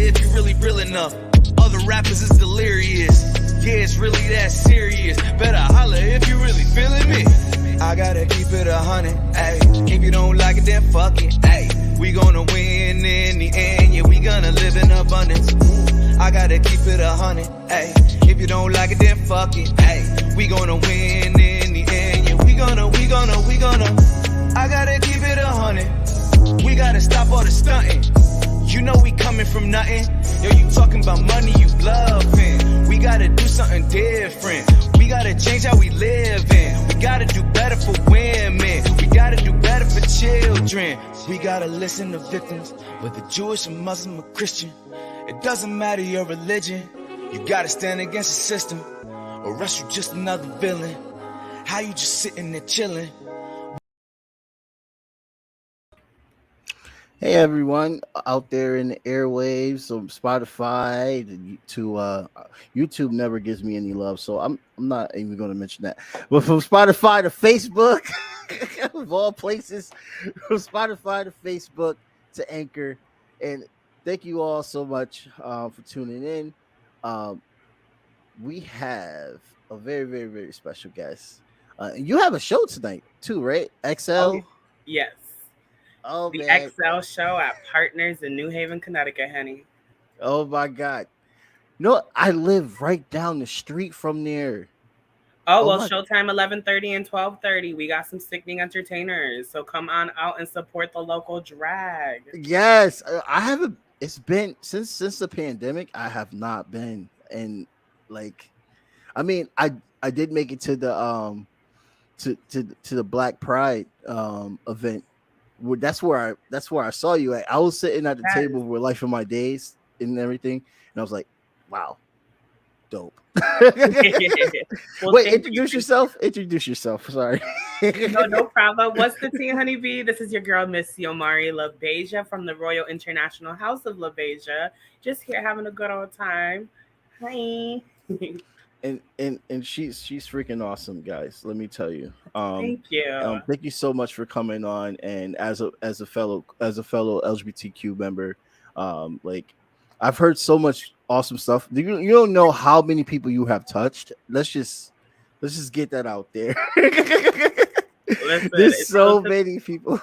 if you really real enough. Other rappers is delirious. Yeah, it's really that serious. Better holler if you really feeling me. I gotta keep it 100, ayy. If you don't like it, then fuck it, ayy. We gonna win in the end, yeah, we gonna live in abundance. I gotta keep it 100, ayy. If you don't like it, then fuck it, ayy. We gonna win in the end, yeah, we gonna. I gotta keep it 100. We gotta stop all the stunting. You know we coming from nothing. Yo, you talking about money, you bluffing. We gotta do something different. We gotta change how we live in. We gotta do better for women. We gotta do better for children. We gotta listen to victims, whether Jewish or Muslim or Christian. It doesn't matter your religion. You gotta stand against the system, or else you just another villain. How you just sitting there chilling? Hey everyone out there in the airwaves, from Spotify to YouTube never gives me any love, so I'm not even going to mention that. But from Spotify to Facebook, of all places, from Spotify to Facebook to Anchor, and thank you all so much for tuning in. We have a very, very, very special guest. You have a show tonight too, right? XL. Oh, yes. Oh, the man. XL show at Partners in New Haven, Connecticut, honey. Oh my God. No, I live right down the street from there. Oh, well, showtime 11:30 and 12:30. We got some sickening entertainers. So come on out and support the local drag. Yes. I haven't, it's been since the pandemic, I have not been. And like, I mean, I did make it to the to the Black Pride event. That's where I saw you at. I was sitting at the table with Life of My Days and everything, and I was like, "Wow, dope." Well, wait, introduce yourself. Introduce yourself. Sorry. No problem. What's the tea, honeybee? This is your girl, Miss Xiomarie LaBeija from the Royal International House of LaBeija. Just here having a good old time. Hi. And she's freaking awesome, guys. Let me tell you. Thank you. Thank you so much for coming on. And as a fellow LGBTQ member, like, I've heard so much awesome stuff. You don't know how many people you have touched. Let's just get that out there. Listen, there's so many people.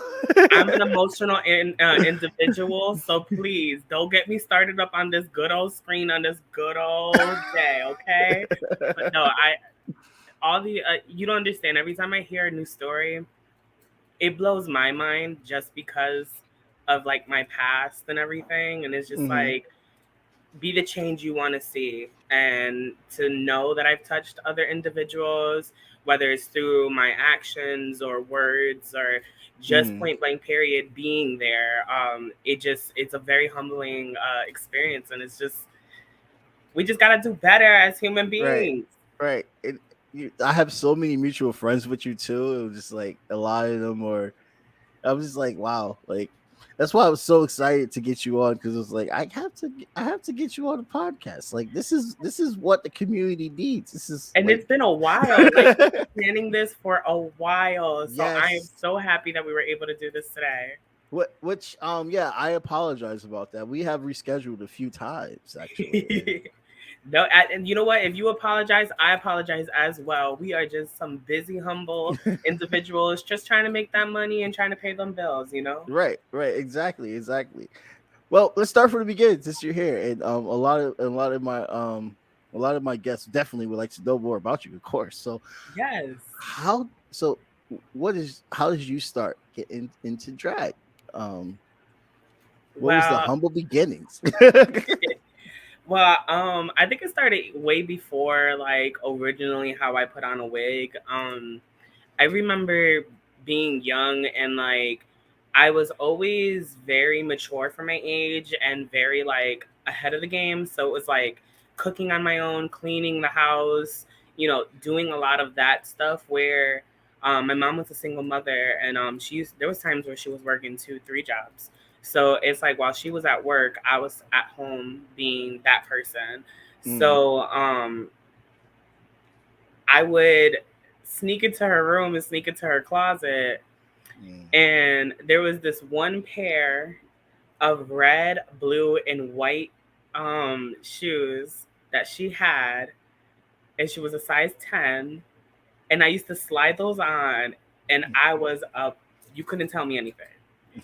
I'm an emotional individual, so please don't get me started up on this good old screen on this good old day, okay? But no, you don't understand. Every time I hear a new story, it blows my mind just because of like my past and everything, and it's just like, be the change you want to see, and to know that I've touched other individuals, whether it's through my actions or words or just point blank period being there. It's a very humbling experience, and it's just, we just got to do better as human beings. Right. I have so many mutual friends with you too. It was just like a lot of them, I was just like, wow, like, that's why I was so excited to get you on, because it was like, I have to get you on a podcast. Like, this is what the community needs. It's been a while. Like, planning this for a while. So yes. I am so happy that we were able to do this today. I apologize about that. We have rescheduled a few times, actually. No, and you know what? If you apologize, I apologize as well. We are just some busy, humble individuals just trying to make that money and trying to pay them bills, you know? Right. Exactly. Well, let's start from the beginning since you're here. And a lot of my guests definitely would like to know more about you, of course. So yes. How did you start getting into drag? What was the humble beginnings? Well, I think it started way before, like, originally how I put on a wig. I remember being young, and like, I was always very mature for my age and very like ahead of the game. So it was like cooking on my own, cleaning the house, doing a lot of that stuff where my mom was a single mother, and there was times where she was working 2-3 jobs. So it's like, while she was at work, I was at home being that person. So I would sneak into her room and sneak into her closet. And there was this one pair of red, blue, and white shoes that she had, and she was a size 10, and I used to slide those on, and I was up. You couldn't tell me anything.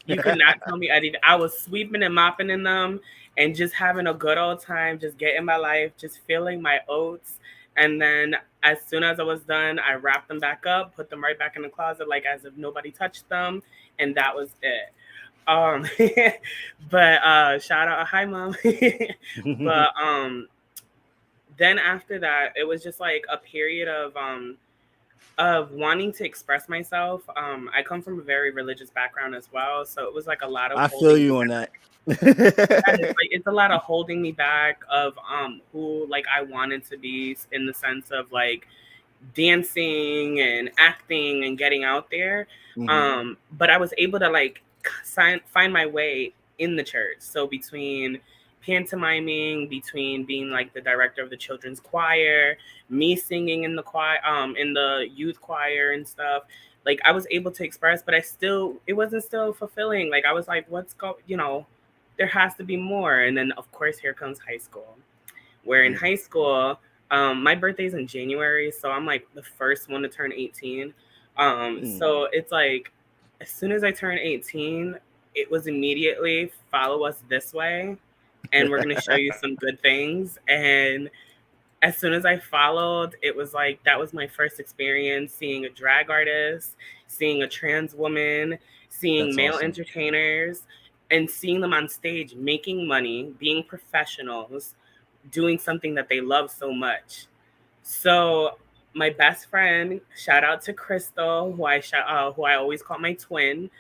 You could not tell me anything. I was sweeping and mopping in them and just having a good old time, just getting my life, just feeling my oats. And then as soon as I was done, I wrapped them back up, put them right back in the closet, like as if nobody touched them. And that was it. Um, but shout out, hi mom. But then after that, it was just like a period of wanting to express myself. I come from a very religious background as well, so it was like a lot of I feel holding. you on that. It's a lot of holding me back of who like I wanted to be, in the sense of like dancing and acting and getting out there. But I was able to like find my way in the church. So between pantomiming, between being like the director of the children's choir, me singing in the choir, in the youth choir and stuff, like I was able to express, but it wasn't still fulfilling. Like I was like, there has to be more. And then of course here comes high school, where in high school, my birthday's in January, so I'm like the first one to turn 18. So it's like as soon as I turn 18, it was immediately follow us this way, and we're gonna show you some good things. And as soon as I followed, it was like that was my first experience seeing a drag artist, seeing a trans woman, seeing That's male awesome. entertainers, and seeing them on stage making money, being professionals, doing something that they love so much. So my best friend, shout out to Crystal, who I always call my twin.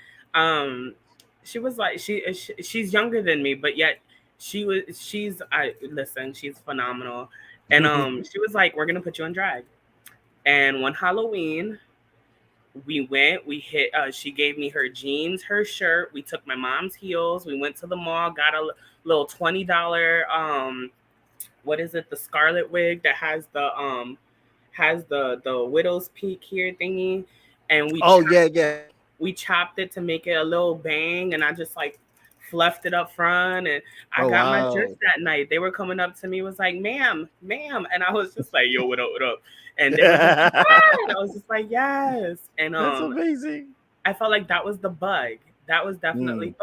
She was like she's younger than me, but yet she's phenomenal. And she was like, we're gonna put you in drag. And one Halloween, we hit, she gave me her jeans, her shirt. We took my mom's heels. We went to the mall, got a little $20, what is it? The scarlet wig that has the widow's peak here thingy. And Yeah. we chopped it to make it a little bang, and I just like fluffed it up front, and I Oh got my dress wow. that night. They were coming up to me, was like, ma'am, and I was just like, yo, what up, what up? And they were just like, yeah. And I was just like, yes. And That's amazing. I felt like that was the bug. That was definitely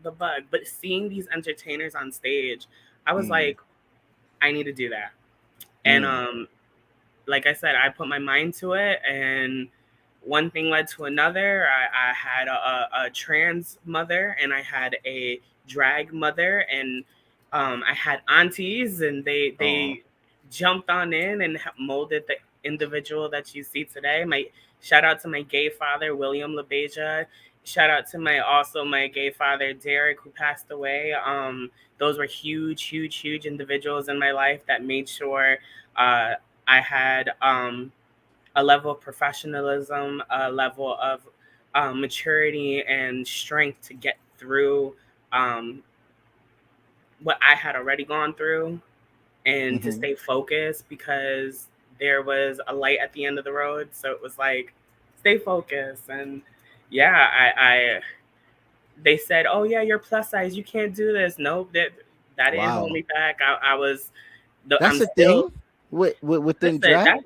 the bug. But seeing these entertainers on stage, I was like, I need to do that. And like I said, I put my mind to it, and one thing led to another. I had a trans mother, and I had a drag mother, and I had aunties, and they jumped on in and molded the individual that you see today. My shout out to my gay father, William LaBeija. Shout out to my gay father, Derek, who passed away. Those were huge individuals in my life that made sure I had a level of professionalism, a level of maturity and strength to get through what I had already gone through, and to stay focused, because there was a light at the end of the road. So it was like, stay focused. And yeah, I they said, oh yeah, you're plus size, you can't do this. Nope, that didn't hold me back. That's the thing within listen, drag.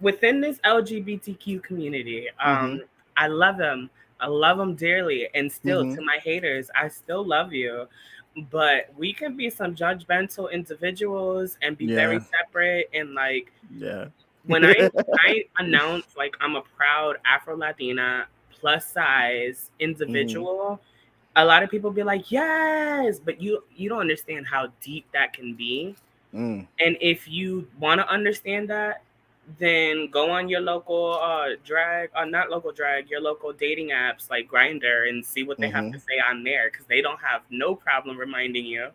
within this LGBTQ community. I love them. I love them dearly. And still, to my haters, I still love you. But we can be some judgmental individuals and be very separate. And like, when I announce like I'm a proud Afrolatina plus size individual, a lot of people be like, yes, but you don't understand how deep that can be. And if you want to understand that, then go on your local not local drag, your local dating apps like Grindr, and see what they have to say on there, because they don't have no problem reminding you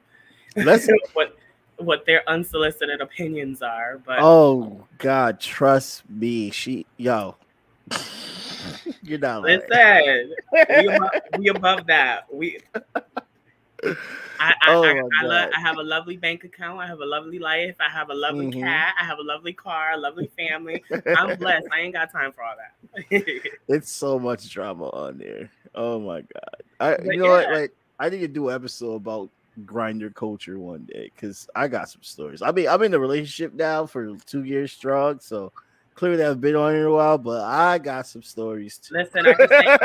what their unsolicited opinions are. But oh God, trust me, you're not lying. listen, we above that. I have a lovely bank account. I have a lovely life. I have a lovely cat. I have a lovely car, a lovely family. I'm blessed. I ain't got time for all that. It's so much drama on there. Oh my God. What? Like, I need to do an episode about grinder culture one day, because I got some stories. I mean, I'm in a relationship now for 2 years strong, so clearly I've been on it a while, but I got some stories too. Listen, I can say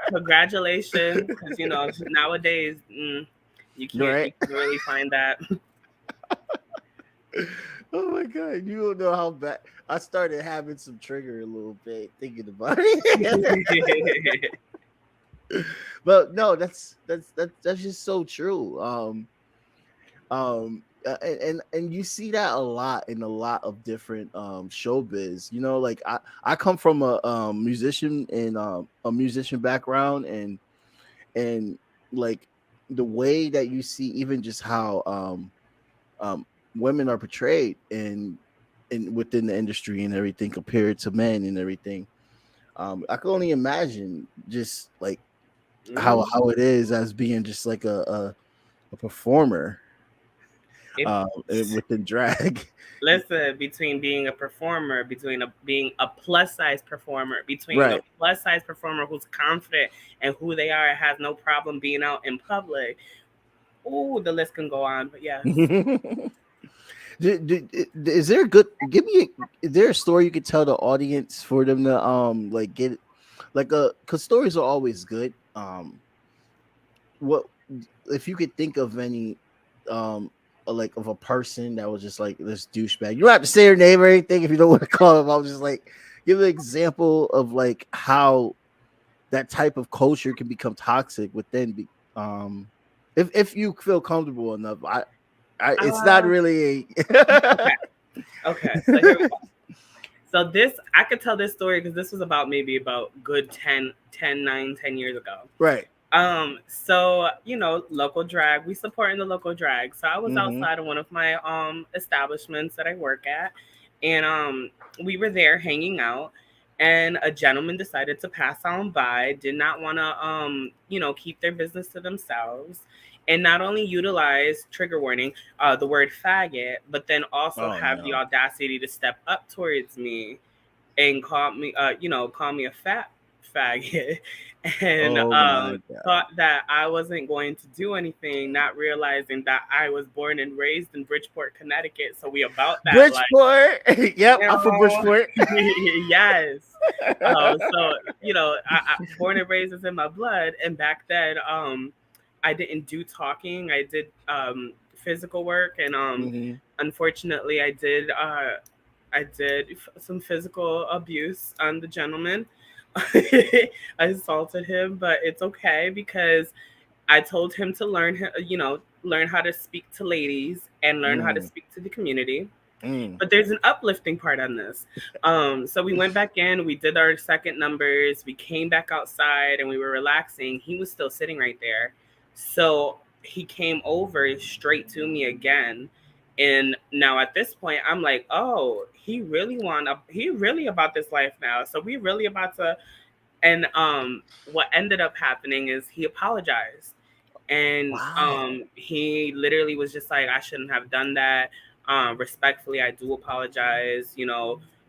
congratulations, because nowadays you Right? can really find that. Oh my god, you don't know how bad I started having some trigger a little bit thinking about it. But no, that's just so true. And you see that a lot in a lot of different showbiz. Like I come from musician and a musician background, and like the way that you see even just how um women are portrayed in within the industry and everything compared to men and everything. I can only imagine just like how it is as being just like a performer It, within drag. listen, between being a performer, between being a plus size performer, between a Right. plus size performer who's confident and who they are and has no problem being out in public. Oh, the list can go on, but yes. Is there a good is there a story you could tell the audience for them to like get like because stories are always good. What if you could think of any like of a person that was just like this douchebag? You don't have to say her name or anything if you don't want to call him. I was just like give an example of like how that type of culture can become toxic within if you feel comfortable enough. It's not really Okay. Okay. So here we go. So this, I could tell this story because this was maybe about good 10 years ago. right. So, local drag, we support in the local drag. So I was outside of one of my establishments that I work at, and we were there hanging out, and a gentleman decided to pass on by, did not want to keep their business to themselves, and not only utilize, trigger warning, the word faggot, but then also have the audacity to step up towards me and call me a fat faggot, and thought that I wasn't going to do anything, not realizing that I was born and raised in Bridgeport, Connecticut. So we about that Bridgeport. Like, yep, I'm from Bridgeport. Yes. So I born and raised is in my blood, and back then I didn't do talking. I did physical work, and unfortunately I did some physical abuse on the gentleman. I assaulted him, but it's okay because I told him to learn how to speak to ladies and learn how to speak to the community. But there's an uplifting part on this. So we went back in, we did our second numbers, we came back outside and we were relaxing. He was still sitting right there. So he came over straight to me again. And now at this point, I'm like, oh, he really about this life now. So we really about to, and what ended up happening is he apologized. And he literally was just like, I shouldn't have done that. Respectfully, I do apologize.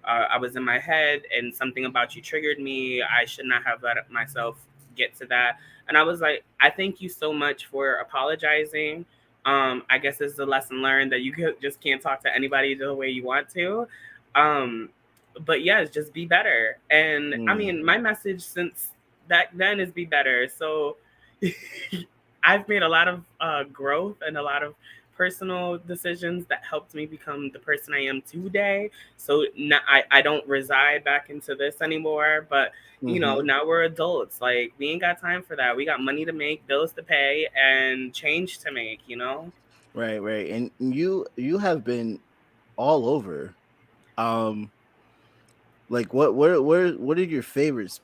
I was in my head and something about you triggered me. I should not have let myself get to that. And I was like, I thank you so much for apologizing. I guess this is a lesson learned that you just can't talk to anybody the way you want to. But yes, just be better. And I mean, my message since back then is be better. So I've made a lot of growth and a lot of personal decisions that helped me become the person I am today. So I don't reside back into this anymore, but now we're adults. Like, we ain't got time for that. We got money to make, bills to pay, and change to make, Right. And you have been all over. Like what are your favorite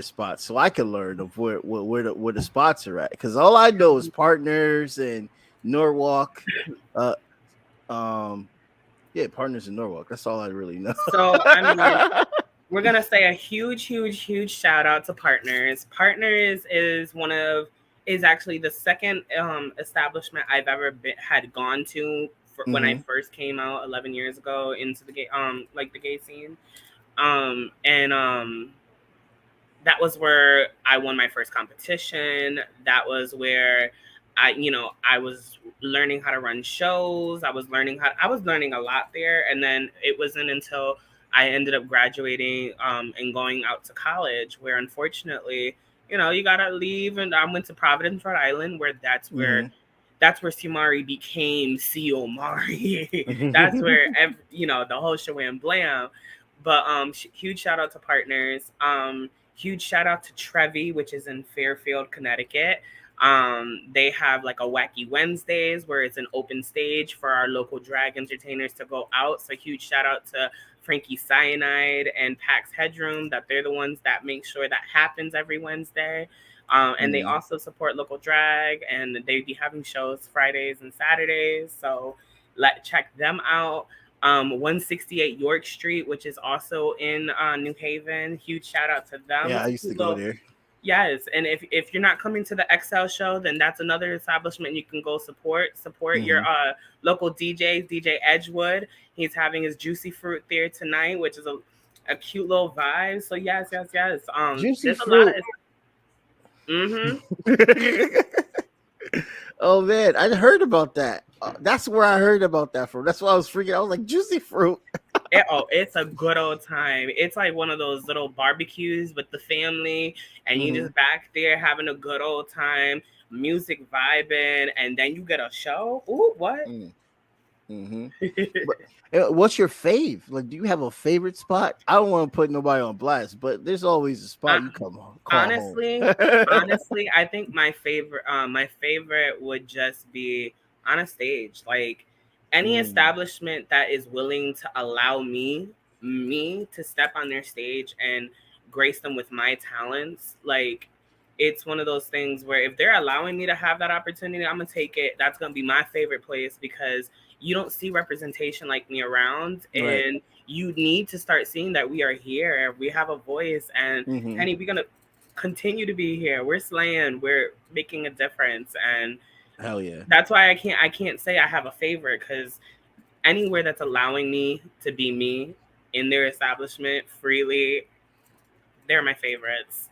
spots, so I can learn of where the spots are at, because all I know is Partners and Norwalk. Partners in Norwalk. That's all I really know. So I mean, we're gonna say a huge shout out to Partners. Partners is actually the second establishment I've ever had gone to when I first came out 11 years ago into the gay scene. That was where I won my first competition. That was where I was learning how to run shows. I was learning a lot there. And then it wasn't until I ended up graduating and going out to college where, unfortunately, you gotta leave. And I went to Providence, Rhode Island, where that's where Xiomarie became Xiomarie. That's where the whole show and blam. But huge shout out to Partners. Huge shout out to Trevi, which is in Fairfield, Connecticut. They have like a Wacky Wednesdays where it's an open stage for our local drag entertainers to go out. So huge shout out to Frankie Cyanide and Pax Headroom, that they're the ones that make sure that happens every Wednesday. And they also support local drag, and they be having shows Fridays and Saturdays. So check them out. 168 York Street, which is also in New Haven. Huge shout out to them. Yeah, I used to go there. Yes, and if you're not coming to the XL show, then that's another establishment you can go support. Support your local DJs. DJ Edgewood, he's having his Juicy Fruit there tonight, which is a cute little vibe. So yes. Juicy there's Fruit. A lot of. Oh man, I heard about that. That's where I heard about that from. That's why I was freaking. I was like, Juicy Fruit. It's a good old time. It's like one of those little barbecues with the family, and you just back there having a good old time, music vibing, and then you get a show. Ooh, what? What's your fave? Like, do you have a favorite spot? I don't want to put nobody on blast, but there's always a spot you come on. Honestly, I think my favorite would just be on a stage. Like, any establishment that is willing to allow me to step on their stage and grace them with my talents. Like, it's one of those things where if they're allowing me to have that opportunity, I'm gonna take it. That's gonna be my favorite place, because you don't see representation like me around, and you need to start seeing that we are here. We have a voice, and Henny, we're gonna continue to be here. We're slaying. We're making a difference, and hell yeah. That's why I can't say I have a favorite, because anywhere that's allowing me to be me in their establishment freely, they're my favorites.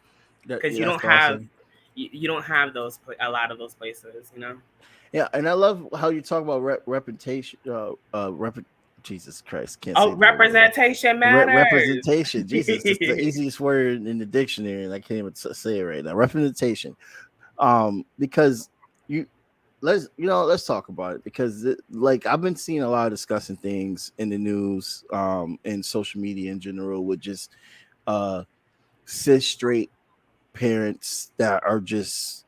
Because you don't have a lot of those places, Yeah, and I love how you talk about reputation. Jesus Christ, can't say representation matters. Representation, Jesus, it's the easiest word in the dictionary, and I can't even say it right now. Representation, because let's talk about it, because like I've been seeing a lot of discussing things in the news, and social media in general, with just cis straight parents that are just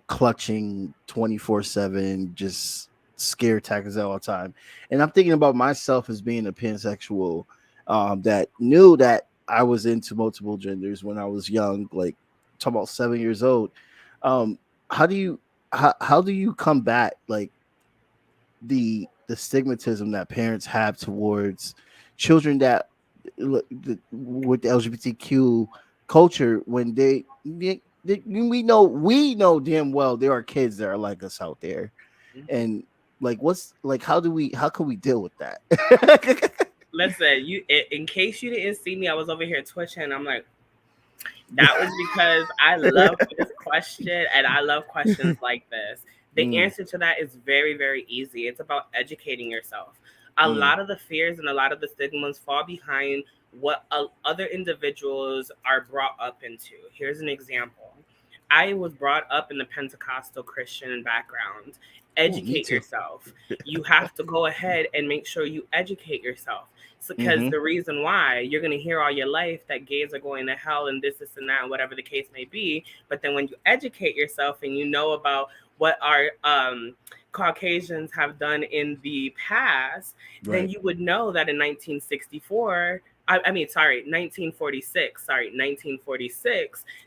clutching 24/7, just scare tactics all the time. And I'm thinking about myself as being a pansexual, that knew that I was into multiple genders when I was young, like talking about 7 years old. How do you combat like the stigmatism that parents have towards children that with the LGBTQ culture, when we know damn well there are kids that are like us out there, and like how can we deal with that? Listen, in case you didn't see me, I was over here twitching. I'm like, that was because I love this question, and I love questions like this. The answer to that is very, very easy. It's about educating yourself. A lot of the fears and a lot of the stigmas fall behind what other individuals are brought up into. Here's an example. I was brought up in the Pentecostal Christian background. Educate yourself. You have to go ahead and make sure you educate yourself. Because the reason why you're going to hear all your life that gays are going to hell and this and that, whatever the case may be. But then when you educate yourself and you know about what our Caucasians have done in the past, then you would know that in 1946,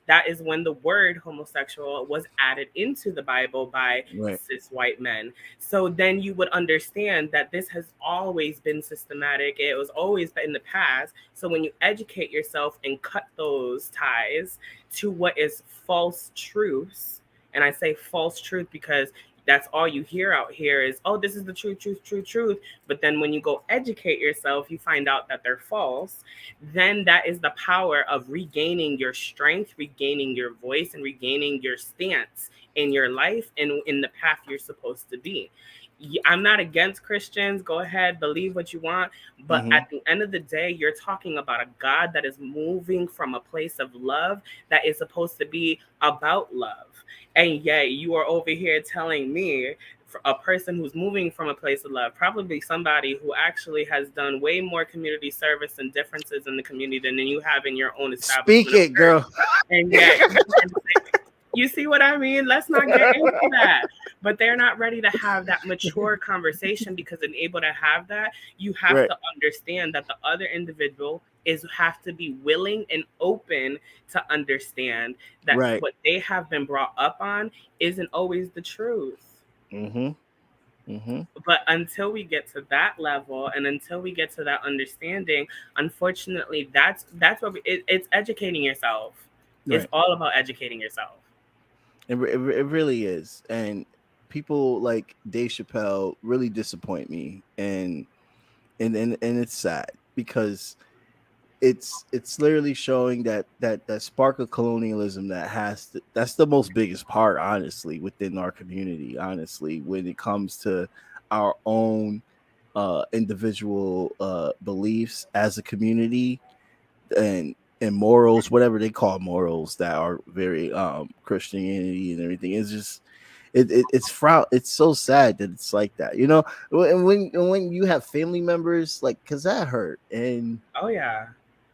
that is when the word homosexual was added into the Bible by cis white men. So then you would understand that this has always been systematic. It was always in the past. So when you educate yourself and cut those ties to what is false truths, and I say false truth because that's all you hear out here is, oh, this is the truth. But then when you go educate yourself, you find out that they're false. Then that is the power of regaining your strength, regaining your voice, and regaining your stance in your life and in the path you're supposed to be. I'm not against Christians. Go ahead, believe what you want. But at the end of the day, you're talking about a God that is moving from a place of love that is supposed to be about love. And yet you are over here telling me, a person who's moving from a place of love, probably somebody who actually has done way more community service and differences in the community than you have in your own Speak establishment of it, church. girl. And yet you see what I mean? Let's not get into that. But they're not ready to have that mature conversation, because in able to have that, you have Right. to understand that the other individual have to be willing and open to understand that Right. what they have been brought up on isn't always the truth. But until we get to that level and until we get to that understanding, unfortunately, that's what it's educating yourself. It's Right. all about educating yourself. It really is. And people like Dave Chappelle really disappoint me. And it's sad because it's literally showing that spark of colonialism that's the most biggest part, honestly, within our community, honestly, when it comes to our own individual beliefs as a community, and morals, whatever they call morals, that are very Christianity and everything. It's just it's so sad that it's like that, and when you have family members, like, because that hurt. And Oh yeah.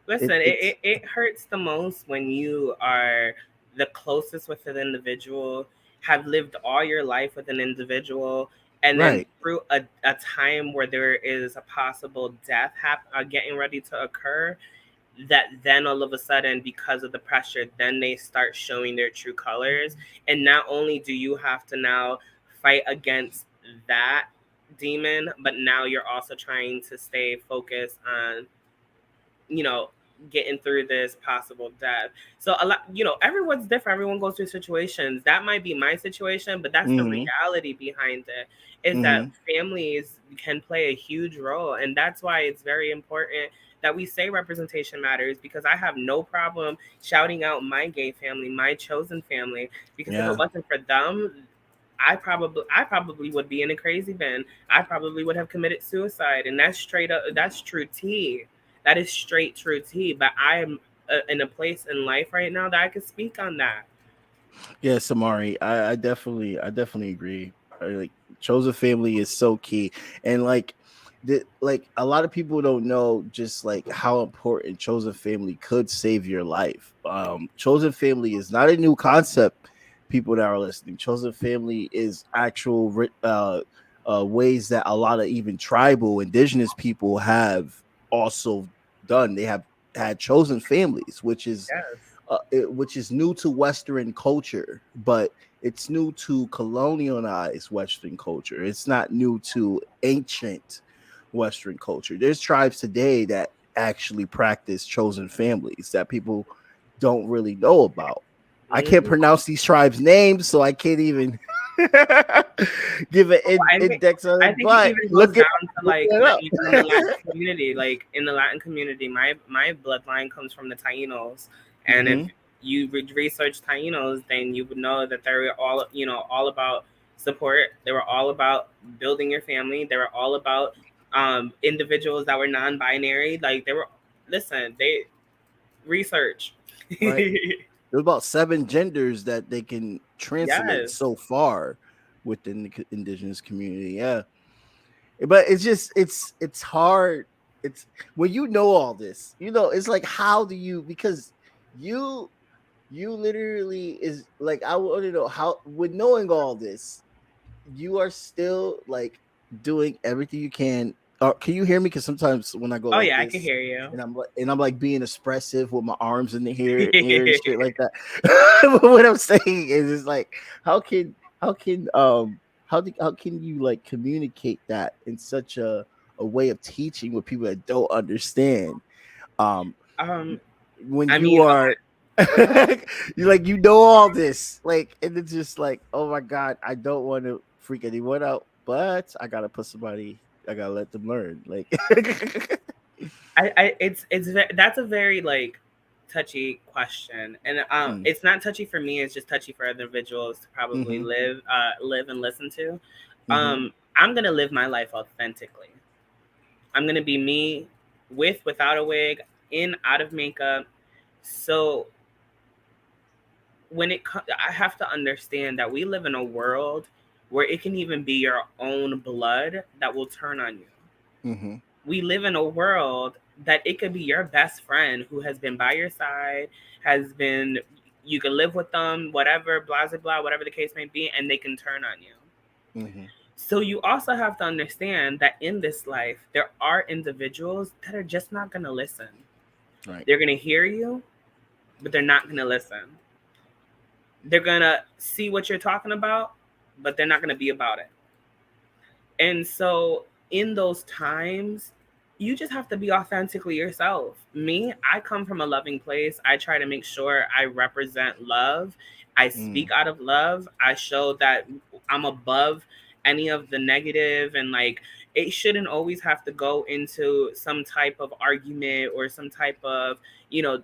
Listen, it's it hurts the most when you are the closest with an individual, have lived all your life with an individual, and then right. through a time where there is a possible death getting ready to occur, that then all of a sudden, because of the pressure, then they start showing their true colors. And not only do you have to now fight against that demon, but now you're also trying to stay focused on, you know, getting through this possible death. So a lot, everyone's different. Everyone goes through situations. That might be my situation, but that's the Mm-hmm. reality behind it, is that Mm-hmm. families can play a huge role. And that's why it's very important that we say representation matters, because I have no problem shouting out my gay family, my chosen family, because if it Yeah. wasn't for them, I probably would be in a crazy bin. I probably would have committed suicide. And that's straight up, that's true tea. That is straight true tea. But I am in a place in life right now that I can speak on that. Yeah, Samari, I definitely agree. Like, chosen family is so key. And like a lot of people don't know just like how important chosen family could save your life. Chosen family is not a new concept. People that are listening, chosen family is actual ways that a lot of even tribal indigenous people have also done. They have had chosen families, Yes. which is new to Western culture, but it's new to colonialized Western culture. It's not new to ancient Western culture. There's tribes today that actually practice chosen families that people don't really know about. I can't Mhm. pronounce these tribes' names, so I can't even give an I think index on I it. think it But even goes down to look like it up. even in the Latin community. Like in the Latin community, my bloodline comes from the Tainos, and if Hmm. you research Tainos, then you would know that they were all about support. They were all about building your family. They were all about individuals that were non-binary. Like they were, listen, they research. Right. There's about 7 genders that they can translate Yes. so far within the indigenous community. Yeah, but it's just it's hard. It's when you know all this, it's like, how do you, because you literally is like, I want to know how, with knowing all this, you are still like doing everything you can. Can you hear me? Because sometimes when I go Oh like yeah, I can this, hear you. and I'm like being expressive with my arms in the air and shit like that. But what I'm saying is, it's like, how can you like communicate that in such a way of teaching with people that don't understand? Um, um, when I you mean, are you like, all this, like, and it's just like, oh my god, I don't want to freak anyone out, but I gotta let them learn, like. it's that's a very like touchy question, and it's not touchy for me. It's just touchy for other individuals to probably live and listen to. I'm gonna live my life authentically. I'm gonna be me, without a wig, in, out of makeup. So I have to understand that we live in a world where it can even be your own blood that will turn on you. We live in a world that it could be your best friend who has been by your side, you can live with them, whatever, blah, blah, blah, whatever the case may be, and they can turn on you. So you also have to understand that in this life, there are individuals that are just not going to listen. Right. They're going to hear you, but they're not going to listen. They're going to see what you're talking about, but they're not going to be about it. And so in those times, you just have to be authentically yourself. Me, I come from a loving place. I try to make sure I represent love. I speak out of love. I show that I'm above any of the negative, and like, it shouldn't always have to go into some type of argument or some type of, no,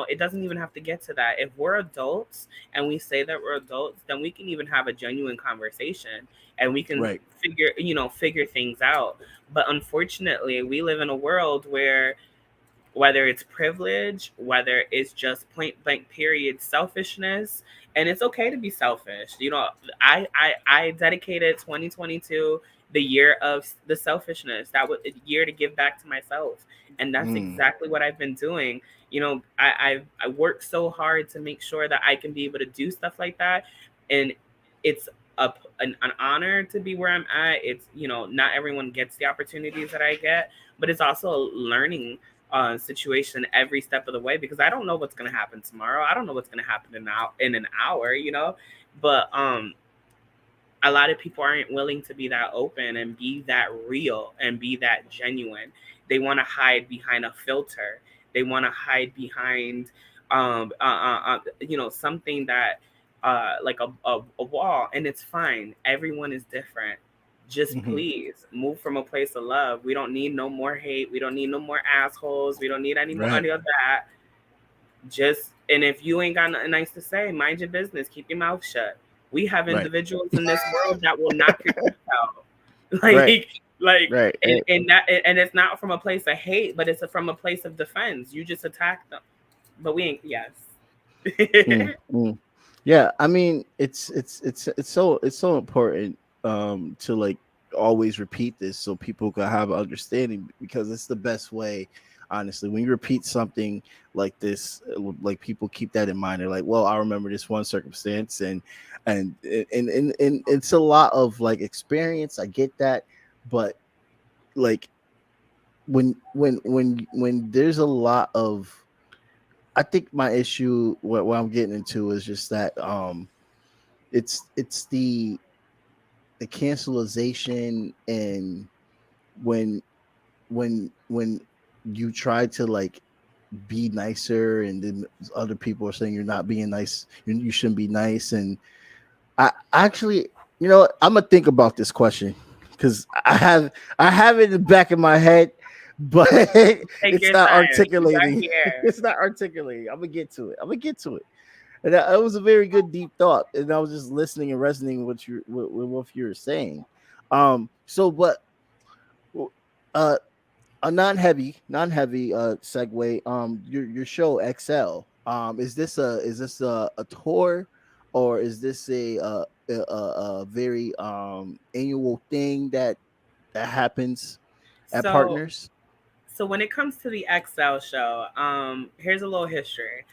it doesn't even have to get to that. If we're adults and we say that we're adults, then we can even have a genuine conversation and we can figure things out. But unfortunately, we live in a world where, whether it's privilege, whether it's just point blank period selfishness, and it's okay to be selfish. I dedicated 2022 the year of the selfishness. That was a year to give back to myself, and that's exactly what I've been doing. I worked so hard to make sure that I can be able to do stuff like that, and it's an honor to be where I'm at. It's, not everyone gets the opportunities that I get, but it's also a learning situation every step of the way, because I don't know what's going to happen tomorrow. I don't know what's going to happen in an hour, but a lot of people aren't willing to be that open and be that real and be that genuine. They want to hide behind a filter. They want to hide behind something that like a wall, and it's fine. Everyone is different. Just please move from a place of love. We don't need no more hate. We don't need no more assholes. We don't need any more of that. And if you ain't got nothing nice to say, mind your business. Keep your mouth shut. We have individuals in this world that will knock your teeth out. And it's not from a place of hate, but it's from a place of defense. You just attack them. But we ain't. Yes. Yeah, I mean, it's so important to like always repeat this so people can have an understanding, because it's the best way. Honestly, when you repeat something like this, like, people keep that in mind. They're like, well, I remember this one circumstance, and it's a lot of like experience. I get that, but like when there's a lot of, I think my issue, what I'm getting into, is just that it's the cancelization, and when you try to like be nicer, and then other people are saying you're not being nice, you shouldn't be nice. And I actually, I'm gonna think about this question, because I have it in the back of my head, but it's not articulating. It's not articulating. I'm gonna get to it. And that was a very good deep thought, and I was just listening and resonating with what you're saying. But a non-heavy segue. Your show XL. Is this a tour, or is this a very annual thing that happens at partners? So when it comes to the XL show, here's a little history.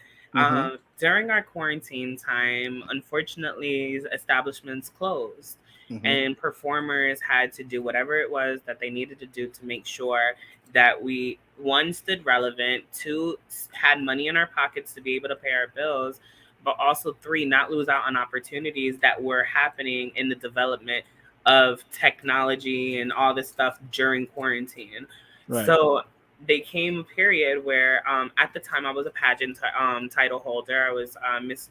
During our quarantine time, unfortunately, establishments closed. And performers had to do whatever it was that they needed to do to make sure that we, one, stood relevant, two, had money in our pockets to be able to pay our bills, but also, three, not lose out on opportunities that were happening in the development of technology and all this stuff during quarantine. So they came a period where at the time I was a pageant title holder. I was Miss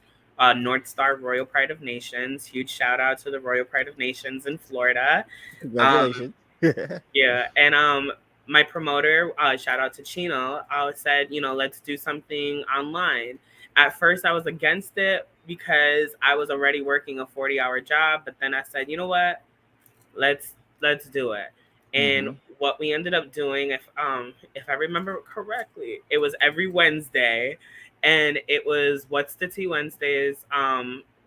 North Star Royal Pride of Nations. Huge shout out to the Royal Pride of Nations in Florida. Congratulations. Yeah. And my promoter, shout out to Chino, said, let's do something online. At first, I was against it because I was already working a 40-hour job. But then I said, you know what? Let's do it. And what we ended up doing, if I remember correctly, it was every Wednesday, and it was What's the Tea Wednesdays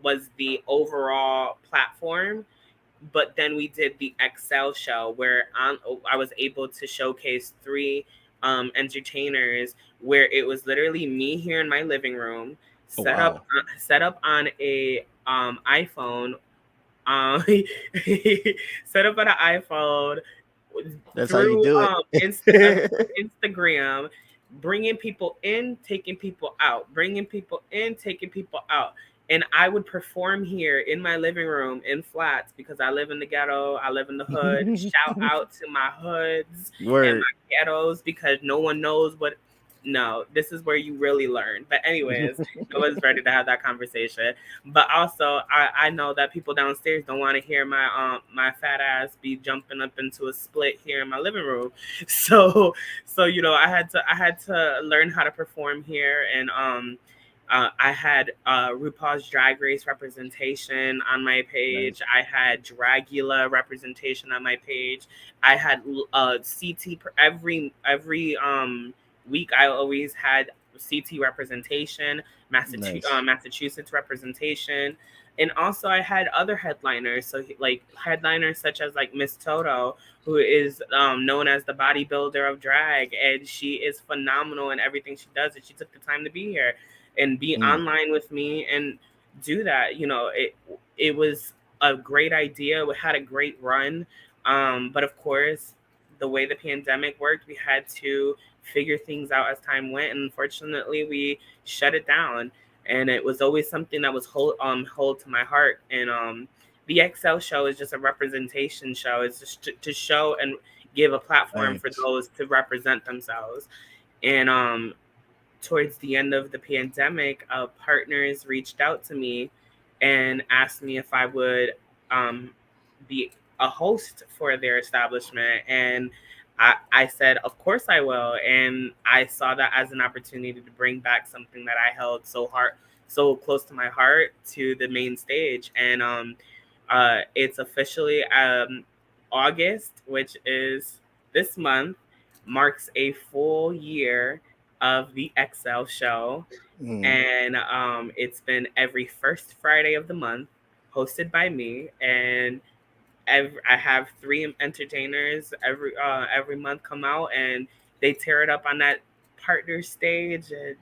was the overall platform. But then we did the XL show where I was able to showcase three entertainers, where it was literally me here in my living room, set up on a iPhone, um, set up on an iPhone That's how you through do it. Instagram, bringing people in, taking people out, bringing people in, taking people out. And I would perform here in my living room in flats because I live in the ghetto. I live in the hood. Shout out to my hoods and my ghettos, because no one knows what. No, this is where you really learn. But anyways, I was ready to have that conversation. But also, I know that people downstairs don't want to hear my fat ass be jumping up into a split here in my living room. So I had to learn how to perform here. And I had RuPaul's Drag Race representation on my page. Nice. I had Dragula representation on my page. I had CT every week. I always had CT representation, Massachusetts representation, and also I had other headliners. So like headliners such as like Miss Toto, who is known as the bodybuilder of drag, and she is phenomenal in everything she does. And she took the time to be here and be online with me and do that. It was a great idea. We had a great run. But of course, the way the pandemic worked, we had to figure things out as time went. And unfortunately, we shut it down. And it was always something that was hold to my heart. And the XL show is just a representation show. It's just to show and give a platform for those to represent themselves. And towards the end of the pandemic, partners reached out to me and asked me if I would be a host for their establishment. And I said, of course I will. And I saw that as an opportunity to bring back something that I held so close to my heart to the main stage. And it's officially August, which is this month, marks a full year of the XL show. And it's been every first Friday of the month, hosted by me. And I have 3 entertainers every month come out, and they tear it up on that partner stage. And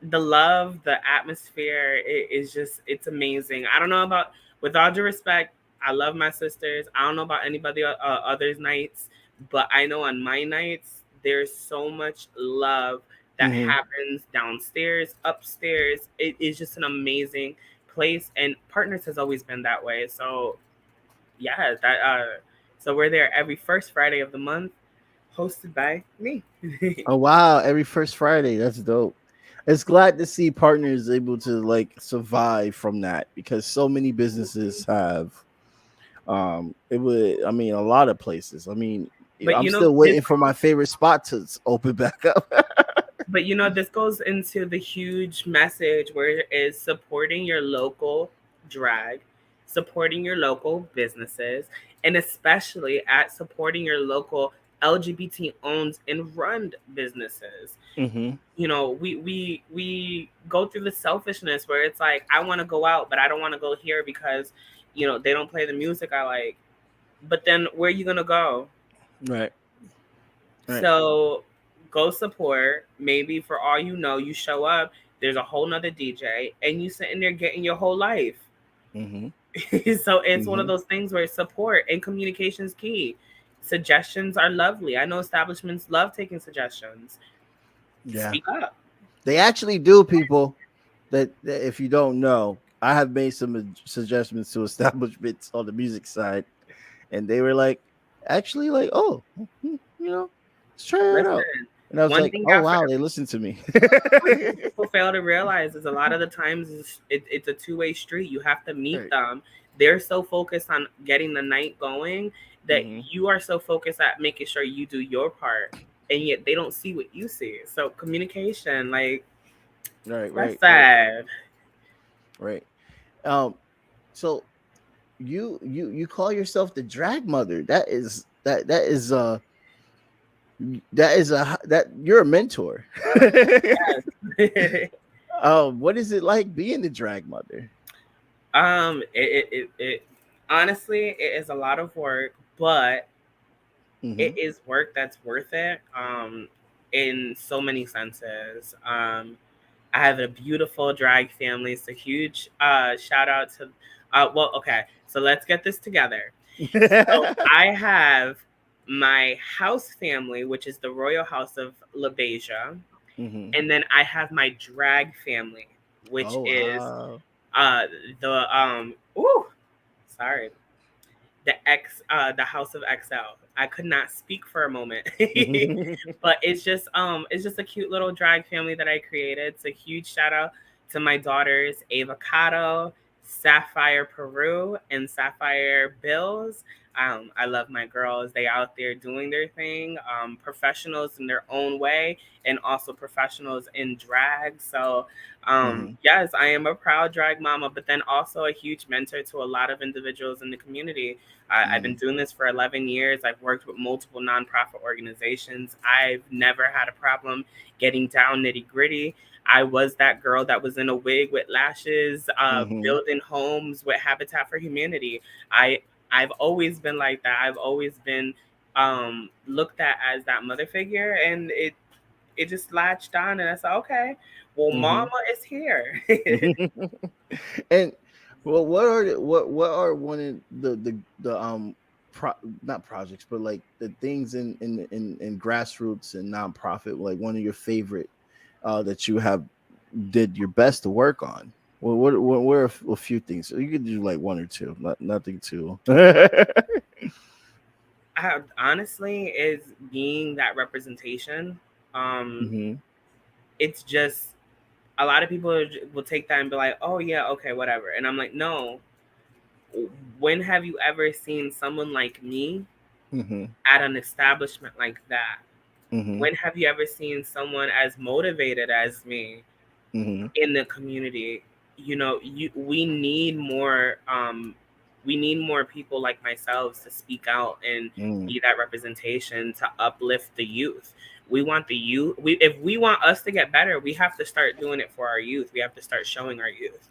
the love, the atmosphere, it's amazing. I don't know about, with all due respect, I love my sisters. I don't know about anybody others' nights, but I know on my nights, there's so much love that happens downstairs, upstairs. It is just an amazing place, and Partners has always been that way. So yeah, so we're there every first Friday of the month, hosted by me. Oh wow, every first Friday. That's dope. It's glad to see Partners able to like survive from that, because so many businesses have a lot of places. I mean, but I'm still waiting for my favorite spot to open back up. But this goes into the huge message where it is supporting your local drag, supporting your local businesses, and especially at supporting your local LGBT owned and run businesses. We go through the selfishness where it's like, I want to go out, but I don't want to go here because they don't play the music I like. But then where are you gonna go? Right. So go support. Maybe for all you know, you show up, there's a whole nother DJ, and you sitting there getting your whole life. So it's one of those things where support and communication is key. Suggestions are lovely. I know establishments love taking suggestions. Yeah. Speak up. They actually do, people. That if you don't know, I have made some suggestions to establishments on the music side, and they were like, actually, like, oh, let's try it out. And I was like, oh wow, they listen to me. What people fail to realize is a lot of the times it's a two-way street. You have to meet them. They're so focused on getting the night going, that you are so focused at making sure you do your part, and yet they don't see what you see. So communication, like, that's sad. Right. So you call yourself the drag mother. That you're a mentor. Yes. What is it like being the drag mother? It honestly, it is a lot of work, but it is work that's worth it. In so many senses. I have a beautiful drag family. It's a huge shout out to. Well, okay, so let's get this together. So I have my house family, which is the royal house of LaBeija, and then I have my drag family, which is the sorry, the House of XL. I could not speak for a moment. But it's just a cute little drag family that I created. It's a huge shout out to my daughters, Avocado, Sapphire Peru, and Sapphire Bills. I love my girls. They out there doing their thing, professionals in their own way, and also professionals in drag. So yes, I am a proud drag mama, but then also a huge mentor to a lot of individuals in the community. I've been doing this for 11 years. I've worked with multiple nonprofit organizations. I've never had a problem getting down nitty gritty. I was that girl that was in a wig with lashes, building homes with Habitat for Humanity. I've always been like that. I've always been looked at as that mother figure, and it just latched on, and I said, okay, well, mama is here. And well, what are one of the not projects, but like the things in grassroots and nonprofit, like one of your favorite that you have did your best to work on? Well, what are a few things? So you could do like one or two, nothing too. Honestly, is being that representation. It's just a lot of people will take that and be like, oh yeah, okay, whatever. And I'm like, no. When have you ever seen someone like me at an establishment like that? When have you ever seen someone as motivated as me in the community? You know, we need more people like myself to speak out and be that representation to uplift the youth. We want the youth. If we want us to get better, we have to start doing it for our youth. We have to start showing our youth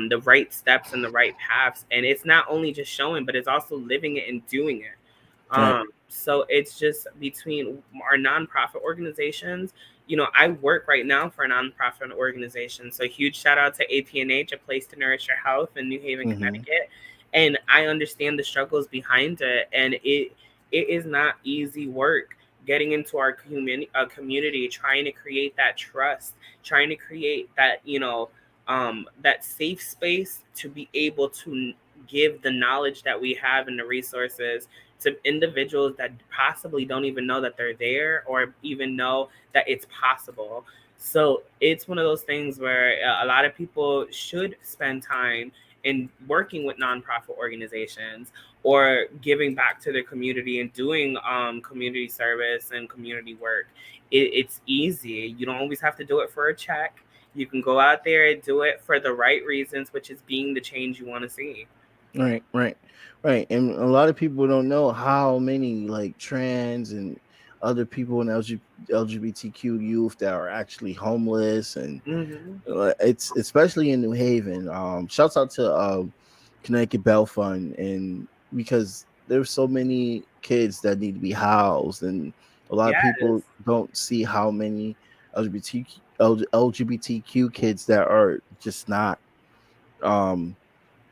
the right steps and the right paths. And it's not only just showing, but it's also living it and doing it. So it's just between our nonprofit organizations. You know, I work right now for a nonprofit organization. So huge shout out to APNH, A Place to Nourish Your Health in New Haven, Connecticut. And I understand the struggles behind it. And it is not easy work getting into our community, trying to create that trust, trying to create that, that safe space to be able to give the knowledge that we have and the resources to individuals that possibly don't even know that they're there or even know that it's possible. So it's one of those things where a lot of people should spend time in working with nonprofit organizations or giving back to their community and doing community service and community work. It's easy. You don't always have to do it for a check. You can go out there and do it for the right reasons, which is being the change you want to see. Right. And a lot of people don't know how many like trans and other people in LGBTQ youth that are actually homeless, and it's especially in New Haven. Shouts out to Connecticut Bell Fund, and because there's so many kids that need to be housed, and a lot of people don't see how many LGBTQ kids that are just not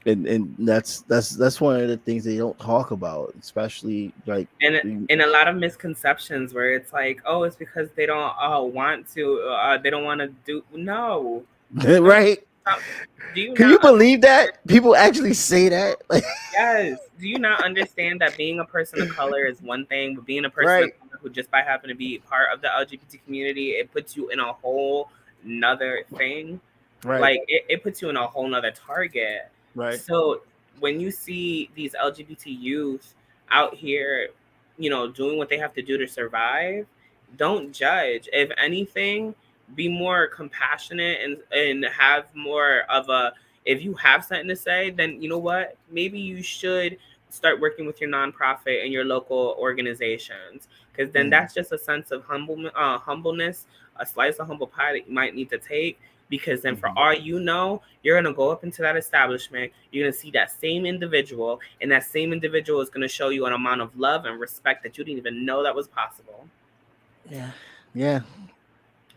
and that's one of the things they don't talk about, especially like in a lot of misconceptions where it's like, oh, it's because they don't want to, they don't want to do. No, right? Can you believe that people actually say that? Like, yes. Do you not understand that being a person of color is one thing, but being a person of color who just by happen to be part of the LGBT community, it puts you in a whole nother thing. Like it puts you in a whole nother target. So when you see these LGBT youth out here, doing what they have to do to survive, don't judge. If anything, be more compassionate and have more of a, if you have something to say, then you know what? Maybe you should start working with your nonprofit and your local organizations, because then that's just a sense of humbleness, a slice of humble pie that you might need to take. Because then, for all you know, you're gonna go up into that establishment, you're gonna see that same individual, and that same individual is gonna show you an amount of love and respect that you didn't even know that was possible. Yeah.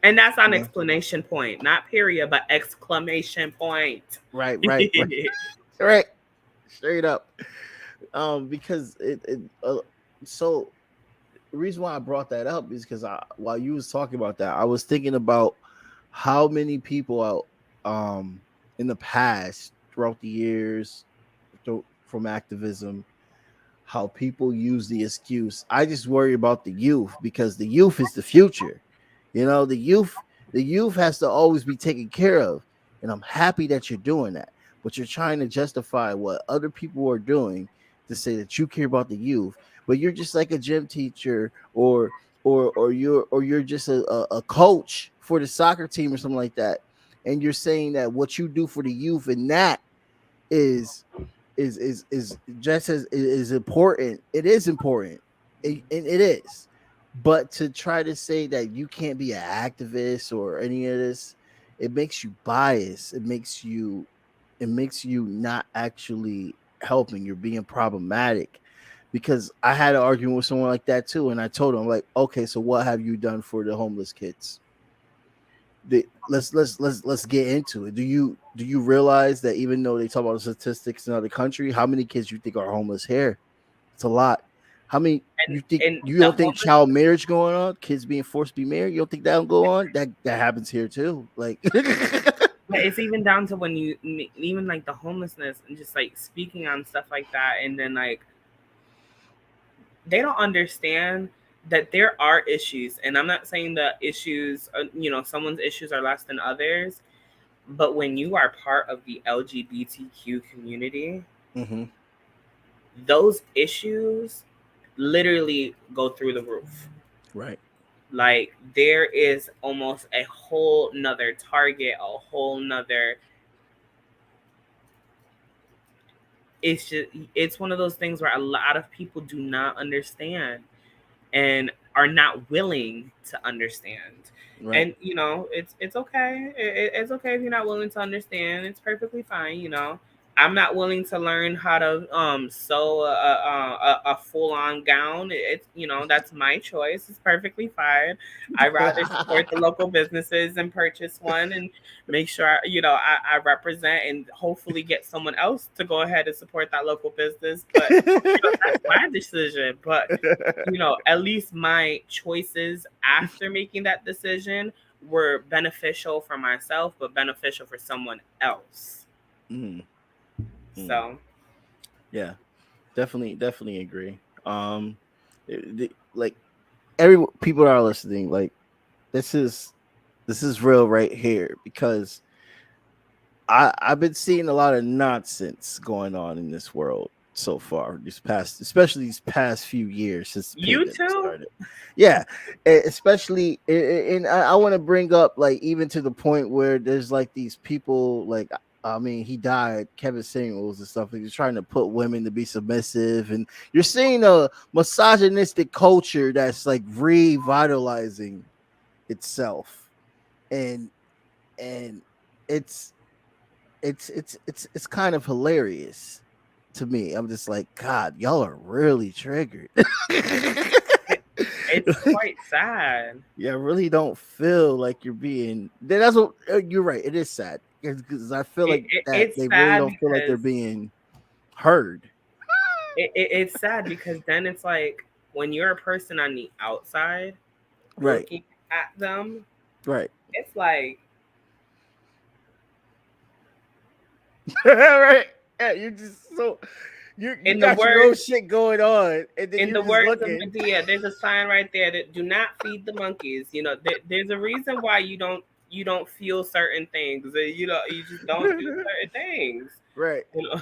And that's an explanation point, not period, but exclamation point. Right. Right. Straight up. Because so the reason why I brought that up is because while you was talking about that, I was thinking about how many people out in the past throughout the years from activism, how people use the excuse, I just worry about the youth, because the youth is the future. The youth has to always be taken care of, and I'm happy that you're doing that, but you're trying to justify what other people are doing to say that you care about the youth, but you're just like a gym teacher, or you're just a coach for the soccer team or something like that, and you're saying that what you do for the youth and that is just as is important. It is important, and it is, but to try to say that you can't be an activist or any of this, it makes you biased. It makes you not actually helping. You're being problematic. Because I had an argument with someone like that too, and I told him, like, okay, so what have you done for the homeless kids? Let's get into it. Do you realize that even though they talk about the statistics in other country, how many kids you think are homeless here? It's a lot. How many you don't think child marriage going on? Kids being forced to be married? You don't think that'll go on? That happens here too. Like, it's even down to when you even like the homelessness and just like speaking on stuff like that, and then like they don't understand that there are issues. And I'm not saying that issues, someone's issues are less than others, but when you are part of the LGBTQ community, those issues literally go through the roof. Right. Like there is almost a whole nother target, a whole nother. It's one of those things where a lot of people do not understand and are not willing to understand. Right. And it's okay. It's okay if you're not willing to understand. It's perfectly fine. I'm not willing to learn how to sew a full-on gown. It's that's my choice. It's perfectly fine. I'd rather support the local businesses and purchase one and make sure I represent and hopefully get someone else to go ahead and support that local business. But that's my decision. But at least my choices after making that decision were beneficial for myself, but beneficial for someone else. So yeah, definitely agree. Like people that are listening, like this is real right here, because I've been seeing a lot of nonsense going on in this world so far, especially these past few years since the pandemic started. Yeah, especially, and I want to bring up, like, even to the point where there's like these people, like, I mean, he died, Kevin Samuels and stuff. He's trying to put women to be submissive, and you're seeing a misogynistic culture that's like revitalizing itself, and it's kind of hilarious to me. I'm just like, God, y'all are really triggered. It's quite sad. Yeah, I really don't feel like you're being. That's what you're right. It is sad, because I feel like they really don't feel like they're being heard. It's sad because then it's like when you're a person on the outside, right, looking at them, right, it's like, right. Yeah, you're just so. You got your own shit going on, and then in the words of Medea, there's a sign right there that do not feed the monkeys. There's a reason why you don't you don't feel certain things. You know, you just don't do certain things. Right. You know,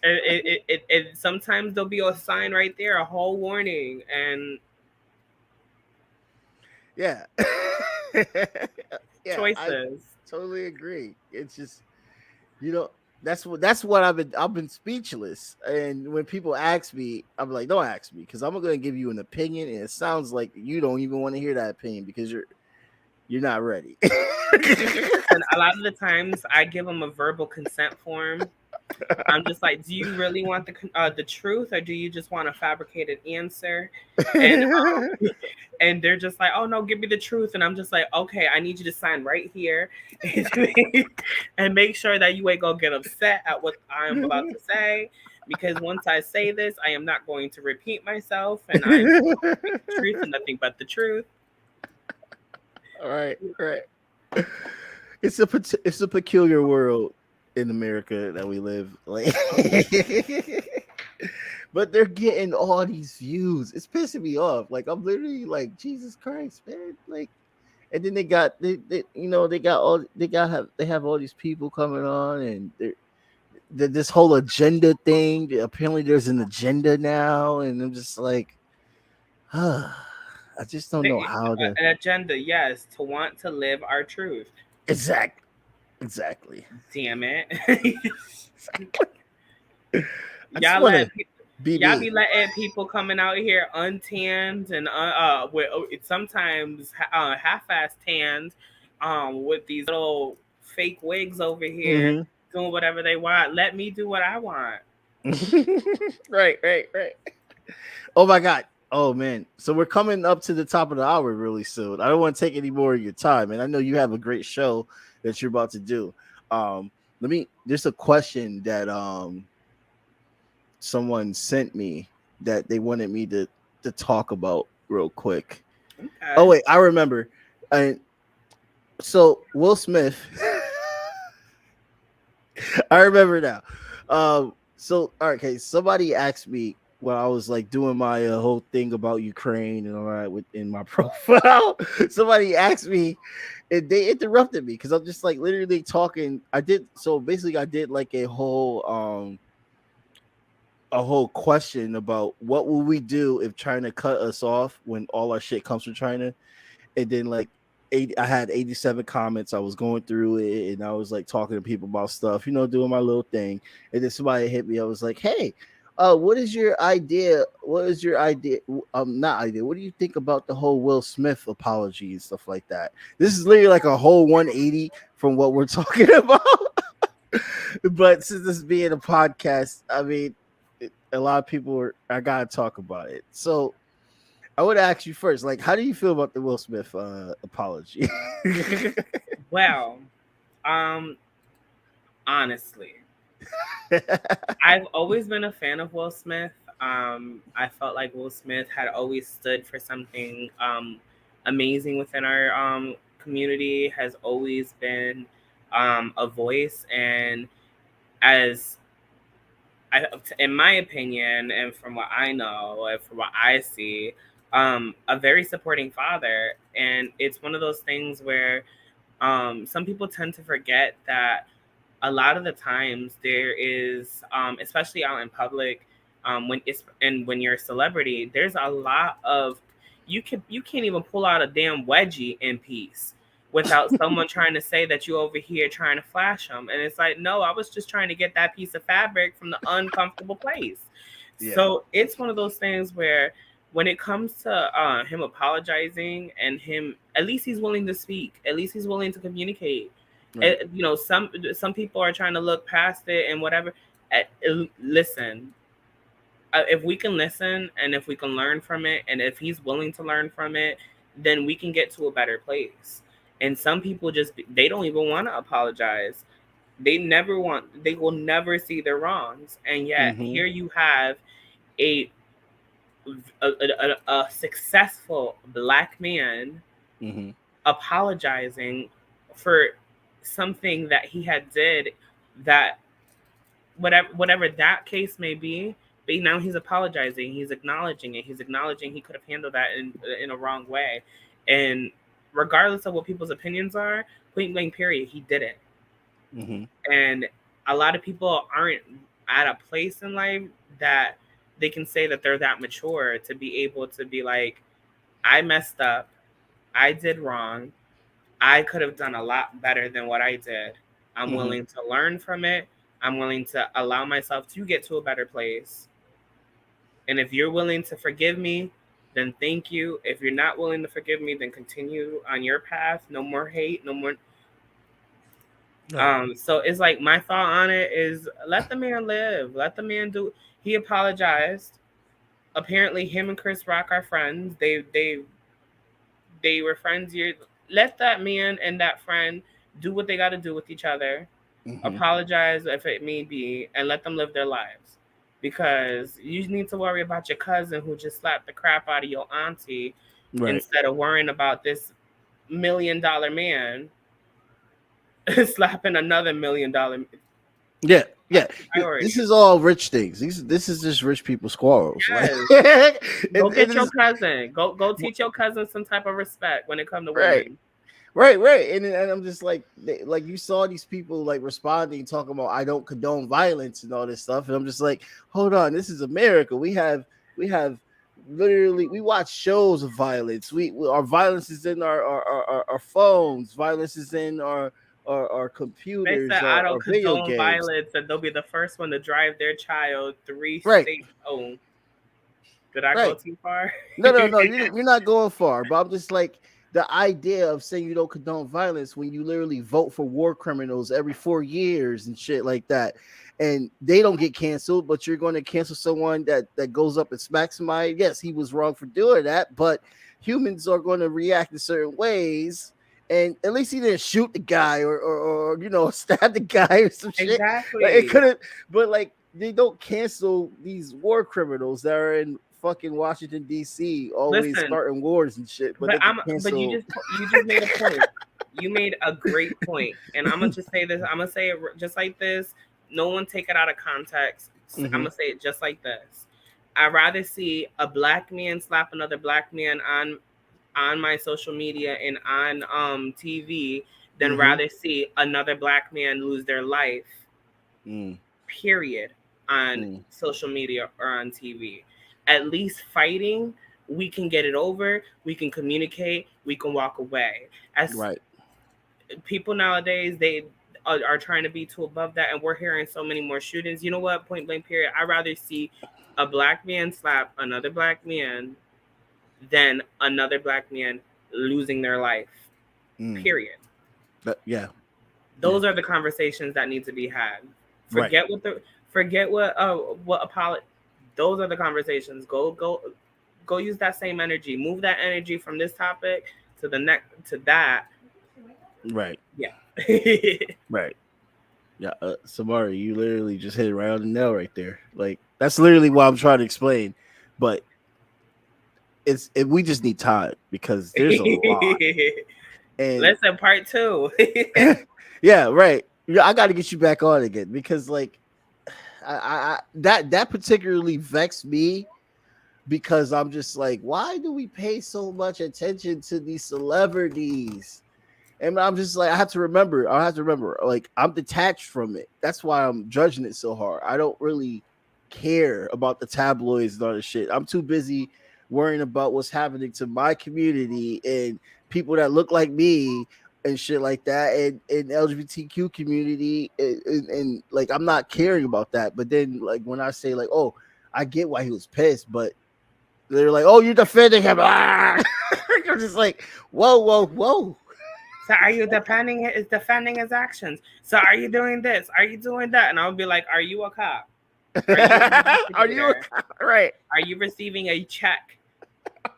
it sometimes there'll be a sign right there, a whole warning, and Yeah. Yeah, I choices. totally agree. It's just, you know, that's what I've been speechless. And when people ask me, I'm like, don't ask me, because I'm gonna give you an opinion, and it sounds like you don't even want to hear that opinion because you're not ready. And a lot of the times, I give them a verbal consent form. I'm just like, do you really want the truth, or do you just want a fabricated answer? And and they're just like, oh no, give me the truth. And I'm just like, okay, I need you to sign right here, and make sure that you ain't gonna get upset at what I'm about to say, because once I say this, I am not going to repeat myself, and I am going to speak the truth and nothing but the truth. All right, right. It's a peculiar world in America that we live, like. But they're getting all these views. It's pissing me off. Like, I'm literally like, Jesus Christ, man. Like, and then they have all these people coming on, and this whole agenda thing. Apparently, there's an agenda now, and I'm just like, I just don't know how to. An agenda, yes, to want to live our truth. Exactly. Damn it. Y'all Y'all be BB. letting people coming out here untanned and with sometimes half-ass tanned, with these little fake wigs over here doing whatever they want. Let me do what I want. Right. Oh my God. Oh man. So we're coming up to the top of the hour really soon. I don't want to take any more of your time, and I know you have a great show that you're about to do. There's a question that someone sent me that they wanted me to talk about real quick. Okay. Oh wait, I remember. And so Will Smith, I remember now. So okay, somebody asked me when I was like doing my whole thing about Ukraine and all that within my profile. Somebody asked me, and they interrupted me because I'm just like literally talking. I did like a whole question about what will we do if China cut us off when all our shit comes from China. And then like I had 87 comments. I was going through it and I was like talking to people about stuff, doing my little thing. And then somebody hit me. I was like, hey, what is your idea? What is your idea? Not idea. What do you think about the whole Will Smith apology and stuff like that? This is literally like a whole 180 from what we're talking about. But since this being a podcast, I mean, a lot of people I gotta talk about it. So I would ask you first, like, how do you feel about the Will Smith apology? Well, honestly, I've always been a fan of Will Smith. I felt like Will Smith had always stood for something amazing within our community, has always been a voice, and in my opinion, and from what I know, and from what I see, a very supporting father. And it's one of those things where some people tend to forget that a lot of the times there is, especially out in public, when you're a celebrity, there's a lot of you can't even pull out a damn wedgie in peace without someone trying to say that you over here trying to flash them. And it's like, no, I was just trying to get that piece of fabric from the uncomfortable place. Yeah. So it's one of those things where when it comes to him apologizing and him, at least he's willing to speak. At least he's willing to communicate. Right. Some people are trying to look past it and whatever. Listen, if we can listen and if we can learn from it, and if he's willing to learn from it, then we can get to a better place. And some people they don't even want to apologize. They will never see their wrongs. And yet here you have a successful Black man apologizing for something that he had did, that whatever that case may be, but now he's apologizing, he's acknowledging it, he's acknowledging he could have handled that in a wrong way. And regardless of what people's opinions are, point blank period, he did it. Mm-hmm. And a lot of people aren't at a place in life that they can say that they're that mature to be able to be like, I messed up, I did wrong, I could have done a lot better than what I did. I'm Mm-hmm. willing to learn from it. I'm willing to allow myself to get to a better place. And if you're willing to forgive me, then thank you. If you're not willing to forgive me, then continue on your path. No more hate, no more. So it's like my thought on it is let the man live. Let the man do. He apologized. Apparently, him and Chris Rock are friends. They were friends years. Let that man and that friend do what they got to do with each other. Mm-hmm. Apologize if it may be, and let them live their lives. Because you need to worry about your cousin who just slapped the crap out of your auntie, Right. instead of worrying about this $1 million man slapping another $1 million. Yeah. Priority. This is all rich things. This is just rich people's quarrels. Yes. Like, Go get your cousin. Go teach your cousin some type of respect when it comes to women. Right. And I'm just like you saw these people like responding, talking about I don't condone violence and all this stuff, and I'm just like, hold on, this is America. We have literally we watch shows of violence. Our violence is in our phones. Violence is in our computers. They said I don't our video condone games. violence, and they'll be the first one to drive their child 3 Right. states. Oh, did I go too far? No. You're not going far, but I'm just like the idea of saying you don't condone violence when you literally vote for war criminals every 4 years and shit like that, and they don't get canceled, but you're going to cancel someone that goes up and smacks somebody. Yes, he was wrong for doing that, but humans are going to react in certain ways. And at least he didn't shoot the guy or stab the guy or some shit. Exactly. Like, it could have, but like they don't cancel these war criminals that are in fucking Washington D.C. always starting wars and shit. But you just made a point. You made a great point, and I'm gonna just say this. I'm gonna say it just like this. No one take it out of context. Mm-hmm. I'm gonna say it just like this. I'd rather see a black man slap another black man on my social media and on TV than rather see another black man lose their life. Period. On social media or on TV. At least fighting, we can get it over, we can communicate, we can walk away. As people nowadays, they are trying to be too above that, and we're hearing so many more shootings. You know what? Point blank period. I'd rather see a black man slap another black man than another black man losing their life. Period. Those are the conversations that need to be had. Forget what apology. Those are the conversations. Go use that same energy. Move that energy from this topic to the next, to that. Right. Yeah. Right. Yeah. Xiomari, you literally just hit it right on the nail right there. Like, that's literally what I'm trying to explain. But we just need time because there's a lot. And listen, part 2. Yeah, right. I got to get you back on again because like I that particularly vexed me because I'm just like, why do we pay so much attention to these celebrities? And I'm just like, I have to remember, like, I'm detached from it. That's why I'm judging it so hard. I don't really care about the tabloids and all this shit. I'm too busy worrying about what's happening to my community and people that look like me and shit like that, and LGBTQ community, and like, I'm not caring about that. But then, like, when I say like, oh, I get why he was pissed, but they're like, oh, you're defending him. I'm just like, whoa. So are you defending his actions? So are you doing this? Are you doing that? And I'll be like, are you a cop? Are you a cop? Right? Are you receiving a check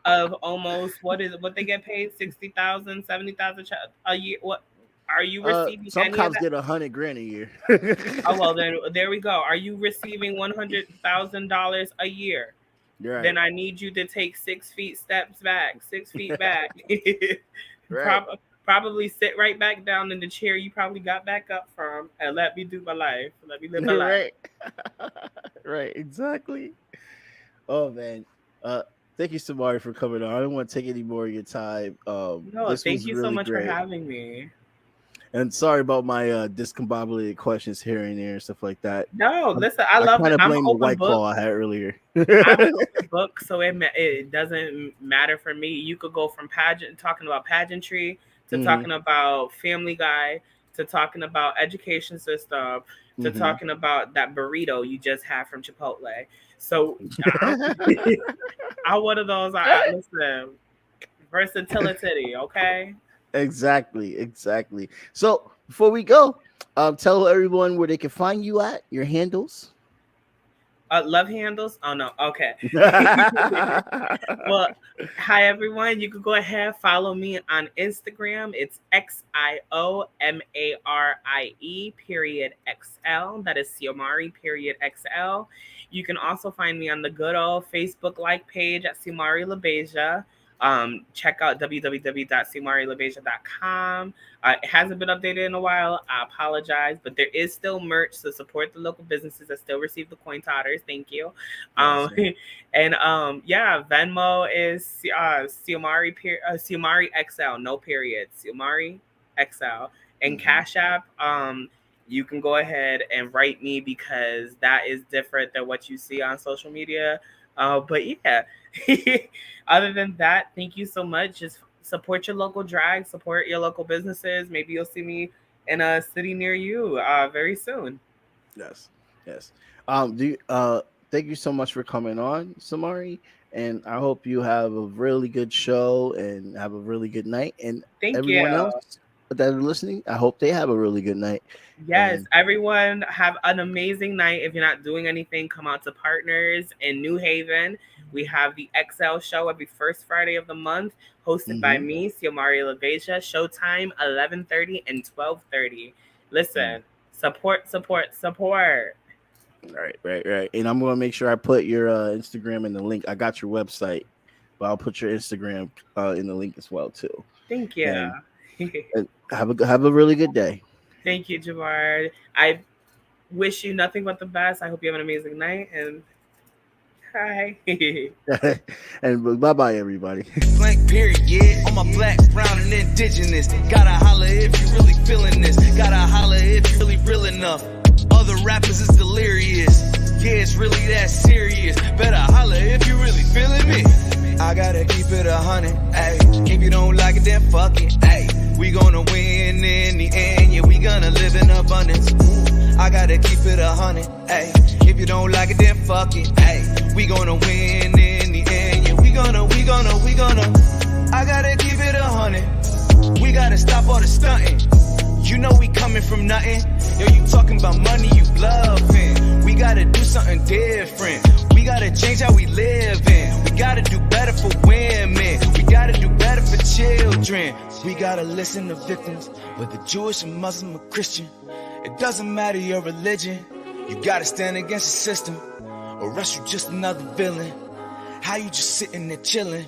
of almost what they get paid, 60,000, 70,000 a year? What are you receiving? Some cops get $100,000 a year. Oh well, then there we go. Are you receiving $100,000 a year? Right. Then I need you to take 6 feet back. Right. Probably sit right back down in the chair you probably got back up from, and let me do my life. Let me live my life. Right. Right. Exactly. Oh man. Thank you, Xiomari, for coming on. I don't want to take any more of your time. No, This thank was you so really much for great. having me. And sorry about my discombobulated questions here and there and stuff like that. No, listen, I I love kind it. of I'm an blame the open White book. Claw I had earlier. I'm an open book, so it doesn't matter for me. You could go from talking about pageantry to talking about Family Guy to talking about education system to talking about that burrito you just had from Chipotle. So I'm one of those. Listen, versatility. Okay. Exactly. So before we go, tell everyone where they can find you at, your handles. Love handles? Oh no. Okay. Well, hi everyone. You could go ahead follow me on Instagram. It's XIOMARIE .XL. That is Xiomarie .XL. You can also find me on the good old Facebook like page at LaBeija. Check out www.XiomarieLaBeija.com. It hasn't been updated in a while. I apologize, but there is still merch to support the local businesses that still receive the coin totters. Thank you. And yeah, Venmo is Xiomari XL, no period. Xiomari XL. And Cashapp, you can go ahead and write me because that is different than what you see on social media. But yeah, other than that, thank you so much. Just support your local drag, support your local businesses. Maybe you'll see me in a city near you very soon. Yes. Thank you so much for coming on, Xiomari, and I hope you have a really good show and have a really good night. And Thank everyone you. else that are listening, I hope they have a really good night. Yes, everyone have an amazing night. If you're not doing anything, come out to Partners in New Haven. We have the XL show every first Friday of the month, hosted by me, Xiomarie LaBeija. Showtime 11:30 and 12:30. Listen, support. Right. And I'm gonna make sure I put your Instagram in the link. I got your website, but I'll put your Instagram in the link as well too. Thank you. And have a really good day. Thank you, Jabard. I wish you nothing but the best. I hope you have an amazing night and hi. And bye everybody. Blank period, yeah. On my black, brown, and indigenous. Gotta holler if you really feeling this. Gotta holler if you really real enough. Other rappers is delirious. Yeah, it's really that serious. Better holler if you really feeling me. I gotta keep it 100, ayy. If you don't like it, then fuck it, ayy. We gonna win in the end, yeah, we gonna live in abundance. I gotta keep it 100, ayy. If you don't like it, then fuck it, ayy. We gonna win in the end, yeah, we gonna. I gotta keep it 100. We gotta stop all the stunting. You know we coming from nothing. Yo, you talking about money, you bluffing. We gotta do something different. We gotta change how we live in. We gotta do better for women. We gotta do better for children. We gotta listen to victims, whether Jewish or Muslim or Christian. It doesn't matter your religion. You gotta stand against the system, or else you just another villain. How you just sitting there chilling?